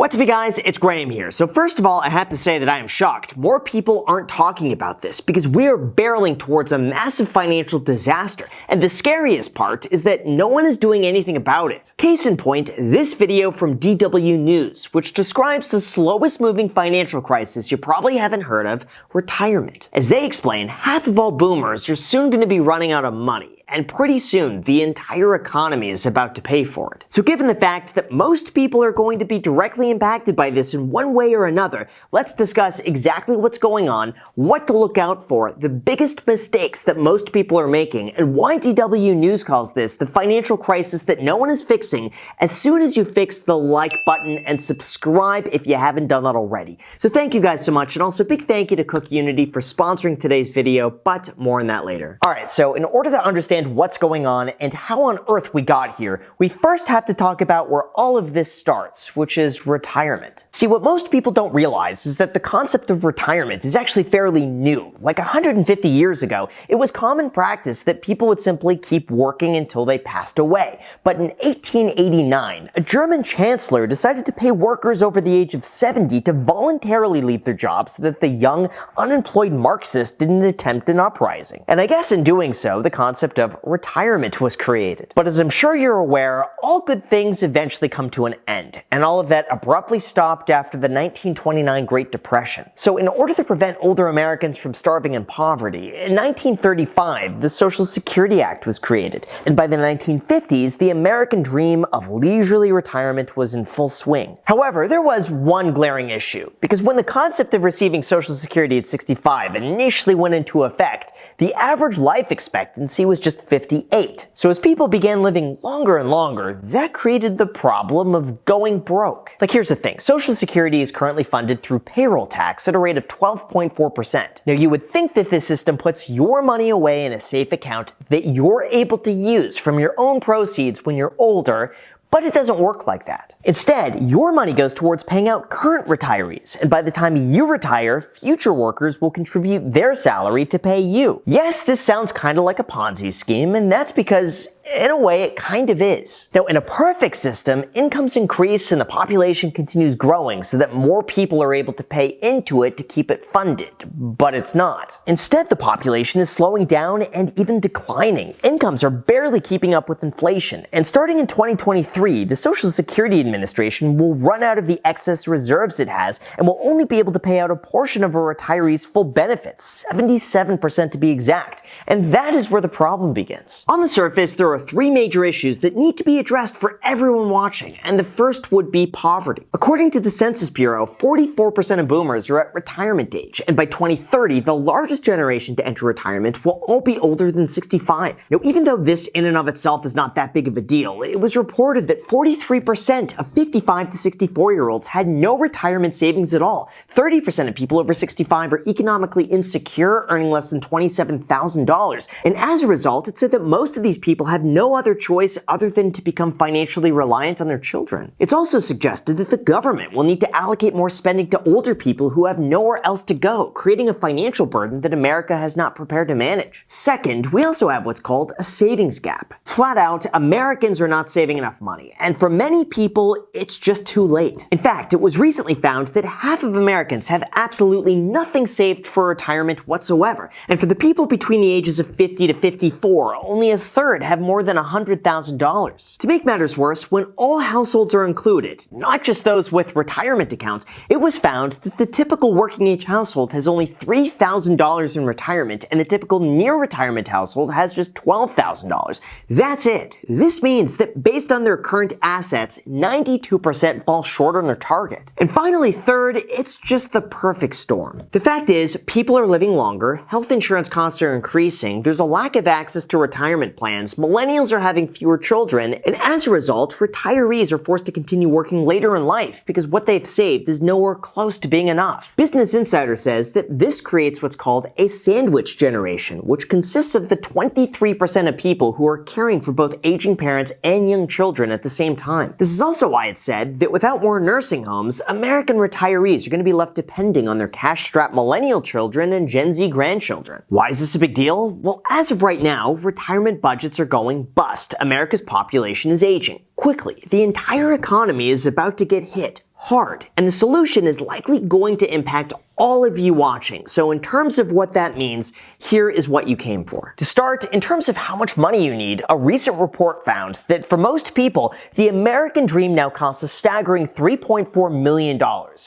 What's up, you guys? It's Graham here. So first of all, I have to say that I am shocked. More people aren't talking about this because we are barreling towards a massive financial disaster. And the scariest part is that no one is doing anything about it. Case in point, this video from DW News, which describes the slowest moving financial crisis you probably haven't heard of, retirement. As they explain, half of all boomers are soon going to be running out of money. And pretty soon, the entire economy is about to pay for it. So given the fact that most people are going to be directly impacted by this in one way or another, let's discuss exactly what's going on, what to look out for, the biggest mistakes that most people are making, and why DW News calls this the financial crisis that no one is fixing as soon as you fix the like button and subscribe if you haven't done that already. So thank you guys so much, and also big thank you to Cook Unity for sponsoring today's video, but more on that later. Alright, so in order to understand what's going on and how on earth we got here, we first have to talk about where all of this starts, which is retirement. See, what most people don't realize is that the concept of retirement is actually fairly new. Like 150 years ago, it was common practice that people would simply keep working until they passed away. But in 1889, a German chancellor decided to pay workers over the age of 70 to voluntarily leave their jobs so that the young, unemployed Marxists didn't attempt an uprising. And I guess in doing so, the concept of retirement was created. But as I'm sure you're aware, all good things eventually come to an end, and all of that abruptly stopped after the 1929 Great Depression. So in order to prevent older Americans from starving in poverty, in 1935, the Social Security Act was created, and by the 1950s, the American dream of leisurely retirement was in full swing. However, there was one glaring issue, because when the concept of receiving Social Security at 65 initially went into effect, the average life expectancy was just 58. So as people began living longer and longer, that created the problem of going broke. Like, here's the thing. Social Security is currently funded through payroll tax at a rate of 12.4%. Now, you would think that this system puts your money away in a safe account that you're able to use from your own proceeds when you're older, but it doesn't work like that. Instead, your money goes towards paying out current retirees, and by the time you retire, future workers will contribute their salary to pay you. Yes, this sounds kind of like a Ponzi scheme, and that's because in a way, it kind of is. Now, in a perfect system, incomes increase and the population continues growing so that more people are able to pay into it to keep it funded, but it's not. Instead, the population is slowing down and even declining. Incomes are barely keeping up with inflation, and starting in 2023, the Social Security Administration will run out of the excess reserves it has and will only be able to pay out a portion of a retiree's full benefits, 77% to be exact, and that is where the problem begins. On the surface, there are three major issues that need to be addressed for everyone watching, and the first would be poverty. According to the Census Bureau, 44% of boomers are at retirement age, and by 2030, the largest generation to enter retirement will all be older than 65. Now, even though this in and of itself is not that big of a deal, it was reported that 43% of 55 to 64-year-olds had no retirement savings at all. 30% of people over 65 are economically insecure, earning less than $27,000. And as a result, it said that most of these people have no other choice other than to become financially reliant on their children. It's also suggested that the government will need to allocate more spending to older people who have nowhere else to go, creating a financial burden that America has not prepared to manage. Second, we also have what's called a savings gap. Flat out, Americans are not saving enough money, and for many people, it's just too late. In fact, it was recently found that half of Americans have absolutely nothing saved for retirement whatsoever, and for the people between the ages of 50 to 54, only a third have more than $100,000. To make matters worse, when all households are included, not just those with retirement accounts, it was found that the typical working age household has only $3,000 in retirement, and the typical near retirement household has just $12,000. That's it. This means that based on their current assets, 92% fall short on their target. And finally, third, it's just the perfect storm. The fact is, people are living longer, health insurance costs are increasing, there's a lack of access to retirement plans, millennials are having fewer children, and as a result, retirees are forced to continue working later in life because what they've saved is nowhere close to being enough. Business Insider says that this creates what's called a sandwich generation, which consists of the 23% of people who are caring for both aging parents and young children at the same time. This is also why it's said that without more nursing homes, American retirees are going to be left depending on their cash-strapped millennial children and Gen Z grandchildren. Why is this a big deal? Well, as of right now, retirement budgets are going bust. America's population is aging quickly. The entire economy is about to get hit hard, and the solution is likely going to impact all of you watching. So in terms of what that means, here is what you came for. To start, in terms of how much money you need, a recent report found that for most people, the American dream now costs a staggering $3.4 million.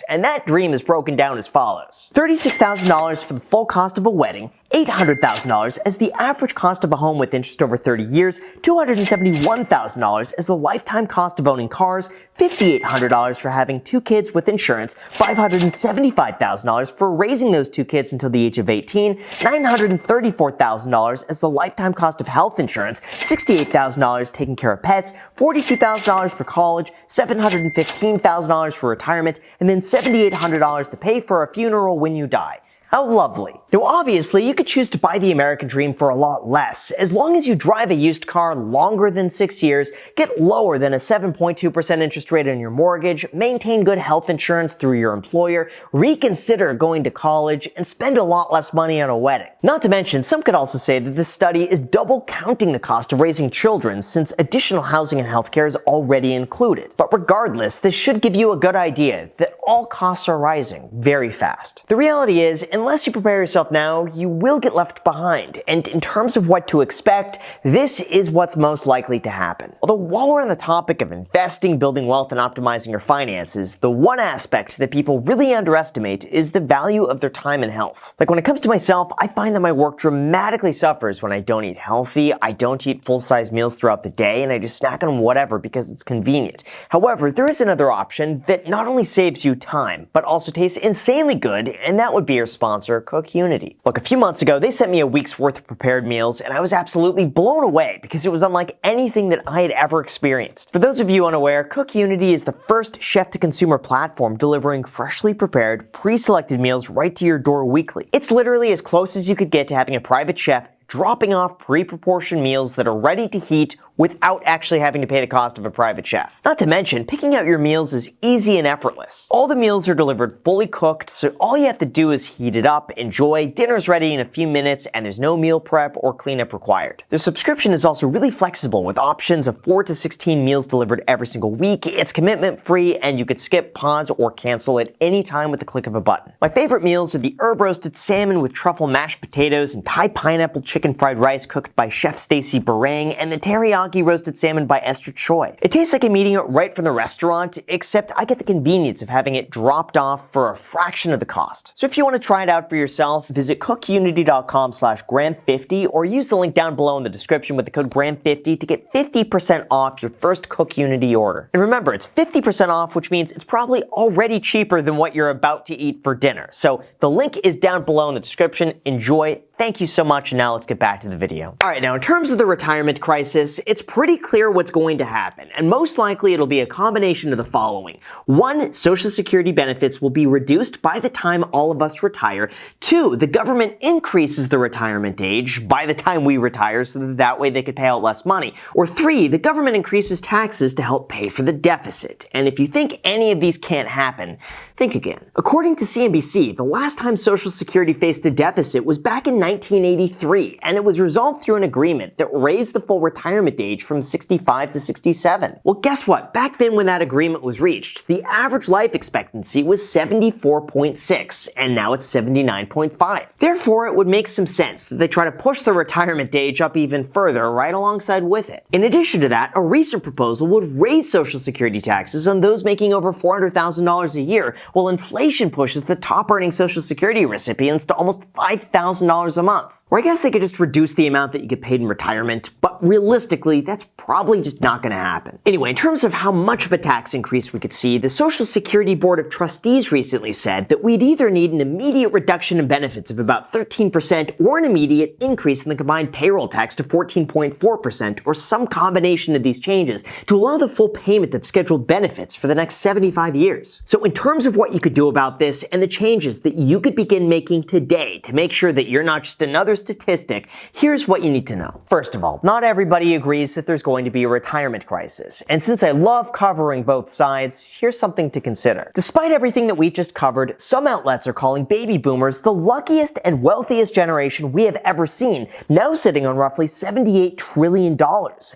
And that dream is broken down as follows. $36,000 for the full cost of a wedding, $800,000 as the average cost of a home with interest over 30 years, $271,000 as the lifetime cost of owning cars, $5,800 for having 2 kids with insurance, $575,000 for raising those 2 kids until the age of 18, $934,000 as the lifetime cost of health insurance, $68,000 taking care of pets, $42,000 for college, $715,000 for retirement, and then $7,800 to pay for a funeral when you die. How lovely. Now obviously, you could choose to buy the American dream for a lot less, as long as you drive a used car longer than 6 years, get lower than a 7.2% interest rate on your mortgage, maintain good health insurance through your employer, reconsider going to college, and spend a lot less money on a wedding. Not to mention, some could also say that this study is double counting the cost of raising children, since additional housing and healthcare is already included. But regardless, this should give you a good idea that all costs are rising very fast. The reality is, unless you prepare yourself now, you will get left behind. And in terms of what to expect, this is what's most likely to happen. Although while we're on the topic of investing, building wealth, and optimizing your finances, the one aspect that people really underestimate is the value of their time and health. Like when it comes to myself, I find that my work dramatically suffers when I don't eat healthy, I don't eat full-size meals throughout the day, and I just snack on whatever because it's convenient. However, there is another option that not only saves you time, but also tastes insanely good, and that would be your sponsor, CookUnity. Look, a few months ago, they sent me a week's worth of prepared meals, and I was absolutely blown away because it was unlike anything that I had ever experienced. For those of you unaware, CookUnity is the first chef-to-consumer platform delivering freshly prepared, pre-selected meals right to your door weekly. It's literally as close as you could get to having a private chef dropping off pre-proportioned meals that are ready to heat without actually having to pay the cost of a private chef. Not to mention, picking out your meals is easy and effortless. All the meals are delivered fully cooked, so all you have to do is heat it up, enjoy, dinner's ready in a few minutes, and there's no meal prep or cleanup required. The subscription is also really flexible with options of 4 to 16 meals delivered every single week. It's commitment-free, and you could skip, pause, or cancel at any time with the click of a button. My favorite meals are the herb-roasted salmon with truffle mashed potatoes and Thai pineapple chicken fried rice cooked by Chef Stacy Barang, and the teriyaki roasted salmon by Esther Choi. It tastes like I'm eating it right from the restaurant, except I get the convenience of having it dropped off for a fraction of the cost. So if you want to try it out for yourself, visit cookunity.com/gram50 or use the link down below in the description with the code gram50 to get 50% off your first CookUnity order. And remember, it's 50% off, which means it's probably already cheaper than what you're about to eat for dinner. So the link is down below in the description. Enjoy. Thank you so much, and now let's get back to the video. Alright, now in terms of the retirement crisis, it's pretty clear what's going to happen, and most likely it'll be a combination of the following. 1, Social Security benefits will be reduced by the time all of us retire. 2, the government increases the retirement age by the time we retire so that way they could pay out less money. Or 3, the government increases taxes to help pay for the deficit. And if you think any of these can't happen, think again. According to CNBC, the last time Social Security faced a deficit was back in 1983, and it was resolved through an agreement that raised the full retirement age from 65 to 67. Well, guess what? Back then when that agreement was reached, the average life expectancy was 74.6, and now it's 79.5. Therefore, it would make some sense that they try to push the retirement age up even further right alongside with it. In addition to that, a recent proposal would raise Social Security taxes on those making over $400,000 a year, while inflation pushes the top-earning Social Security recipients to almost $5,000 a month. Or I guess they could just reduce the amount that you get paid in retirement, but realistically, that's probably just not going to happen. Anyway, in terms of how much of a tax increase we could see, the Social Security Board of Trustees recently said that we'd either need an immediate reduction in benefits of about 13% or an immediate increase in the combined payroll tax to 14.4%, or some combination of these changes to allow the full payment of scheduled benefits for the next 75 years. So in terms of what you could do about this and the changes that you could begin making today to make sure that you're not not just another statistic, here's what you need to know. First of all, not everybody agrees that there's going to be a retirement crisis. And since I love covering both sides, here's something to consider. Despite everything that we've just covered, some outlets are calling baby boomers the luckiest and wealthiest generation we have ever seen, now sitting on roughly $78 trillion.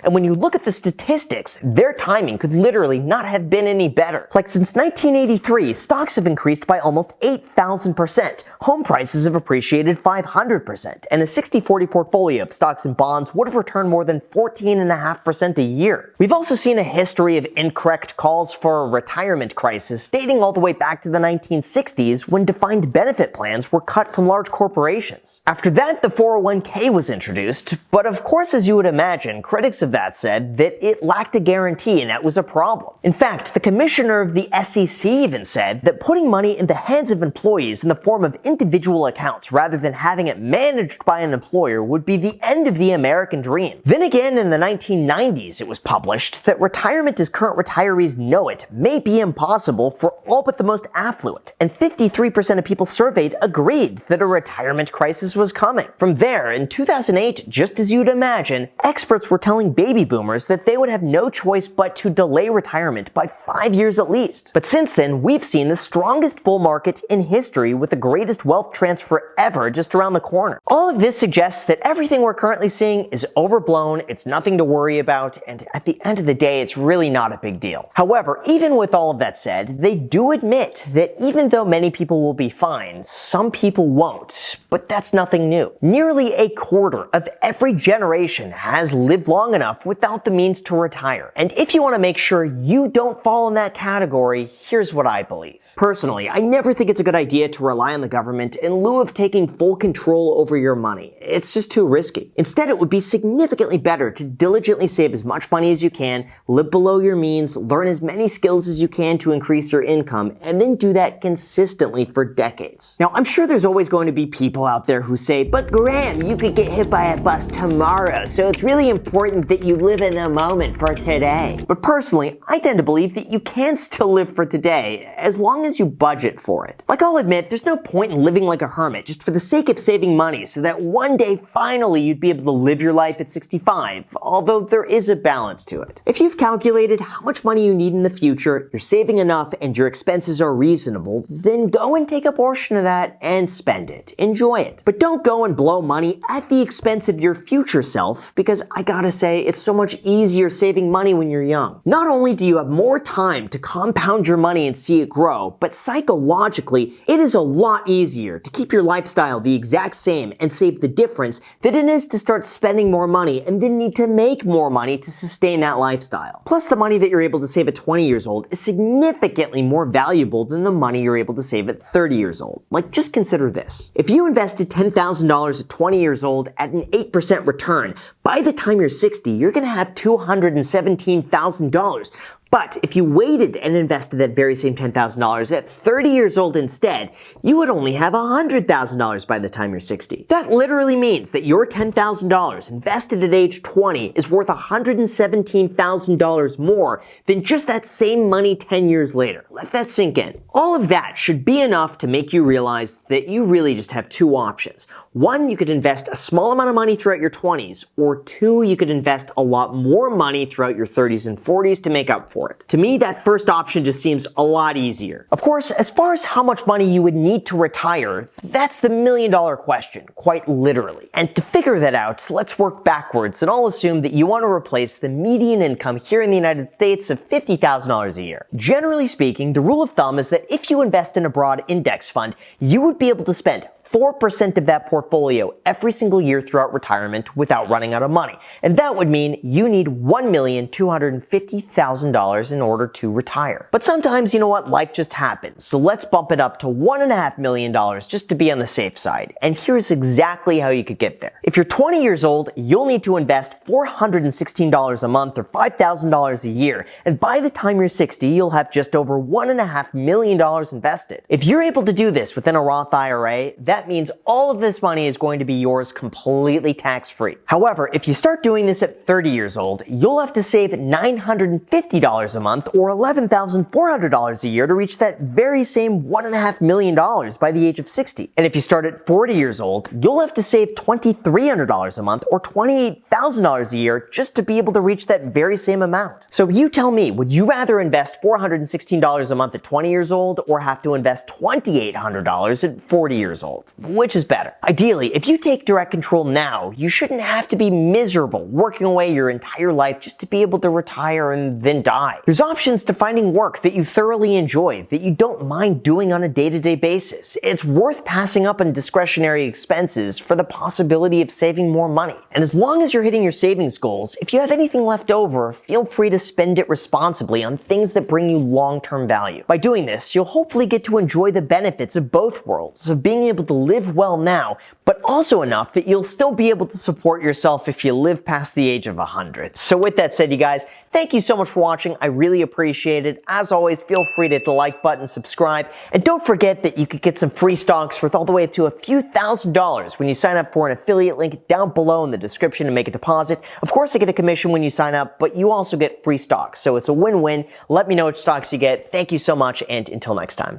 And when you look at the statistics, their timing could literally not have been any better. Like since 1983, stocks have increased by almost 8,000%. Home prices have appreciated 500%, and a 60-40 portfolio of stocks and bonds would have returned more than 14.5% a year. We've also seen a history of incorrect calls for a retirement crisis dating all the way back to the 1960s when defined benefit plans were cut from large corporations. After that, the 401k was introduced, but of course, as you would imagine, critics of that said that it lacked a guarantee and that was a problem. In fact, the commissioner of the SEC even said that putting money in the hands of employees in the form of individual accounts rather than having it managed by an employer would be the end of the American dream. Then again, in the 1990s, it was published that retirement as current retirees know it may be impossible for all but the most affluent, and 53% of people surveyed agreed that a retirement crisis was coming. From there, in 2008, just as you'd imagine, experts were telling baby boomers that they would have no choice but to delay retirement by 5 years at least. But since then, we've seen the strongest bull market in history with the greatest wealth transfer ever just around the corner. All of this suggests that everything we're currently seeing is overblown, it's nothing to worry about, and at the end of the day, it's really not a big deal. However, even with all of that said, they do admit that even though many people will be fine, some people won't. But that's nothing new. Nearly a quarter of every generation has lived long enough without the means to retire. And if you want to make sure you don't fall in that category, here's what I believe. Personally, I never think it's a good idea to rely on the government in lieu of taking full control over your money. It's just too risky. Instead, it would be significantly better to diligently save as much money as you can, live below your means, learn as many skills as you can to increase your income, and then do that consistently for decades. Now, I'm sure there's always going to be people out there who say, but Graham, you could get hit by a bus tomorrow, so it's really important that you live in the moment for today. But personally, I tend to believe that you can still live for today, as long as you budget for it. Like, I'll admit, there's no point in living like a hermit just for the sake of saving money so that one day finally you'd be able to live your life at 65, although there is a balance to it. If you've calculated how much money you need in the future, you're saving enough, and your expenses are reasonable, then go and take a portion of that and spend it. Enjoy it. But don't go and blow money at the expense of your future self, because I gotta say, it's so much easier saving money when you're young. Not only do you have more time to compound your money and see it grow, but psychologically, it is a lot easier to keep your lifestyle the exact same and save the difference than it is to start spending more money and then need to make more money to sustain that lifestyle. Plus, the money that you're able to save at 20 years old is significantly more valuable than the money you're able to save at 30 years old. Like, just consider this. If you invested $10,000 at 20 years old at an 8% return, by the time you're 60, you're gonna have $217,000. But if you waited and invested that very same $10,000 at 30 years old instead, you would only have $100,000 by the time you're 60. That literally means that your $10,000 invested at age 20 is worth $117,000 more than just that same money 10 years later. Let that sink in. All of that should be enough to make you realize that you really just have two options. One, you could invest a small amount of money throughout your 20s, or two, you could invest a lot more money throughout your 30s and 40s to make up for it. To me, that first option just seems a lot easier. Of course, as far as how much money you would need to retire, that's the million-dollar question, quite literally. And to figure that out, let's work backwards, and I'll assume that you want to replace the median income here in the United States of $50,000 a year. Generally speaking, the rule of thumb is that if you invest in a broad index fund, you would be able to spend 4% of that portfolio every single year throughout retirement without running out of money. And that would mean you need $1,250,000 in order to retire. But sometimes, you know what, life just happens. So let's bump it up to $1.5 million just to be on the safe side. And here's exactly how you could get there. If you're 20 years old, you'll need to invest $416 a month or $5,000 a year. And by the time you're 60, you'll have just over $1.5 million invested. If you're able to do this within a Roth IRA, that that means all of this money is going to be yours completely tax-free. However, if you start doing this at 30 years old, you'll have to save $950 a month or $11,400 a year to reach that very same $1.5 million by the age of 60. And if you start at 40 years old, you'll have to save $2,300 a month or $28,000 a year just to be able to reach that very same amount. So you tell me, would you rather invest $416 a month at 20 years old or have to invest $2,800 at 40 years old? Which is better? Ideally, if you take direct control now, you shouldn't have to be miserable working away your entire life just to be able to retire and then die. There's options to finding work that you thoroughly enjoy, that you don't mind doing on a day-to-day basis. It's worth passing up on discretionary expenses for the possibility of saving more money. And as long as you're hitting your savings goals, if you have anything left over, feel free to spend it responsibly on things that bring you long-term value. By doing this, you'll hopefully get to enjoy the benefits of both worlds, of being able to live well now, but also enough that you'll still be able to support yourself if you live past the age of 100. So with that said, you guys, thank you so much for watching. I really appreciate it. As always, feel free to hit the like button, subscribe, and don't forget that you could get some free stocks worth all the way up to a few $1,000s when you sign up for an affiliate link down below in the description to make a deposit. Of course, I get a commission when you sign up, but you also get free stocks, so it's a win-win. Let me know which stocks you get. Thank you so much, and until next time.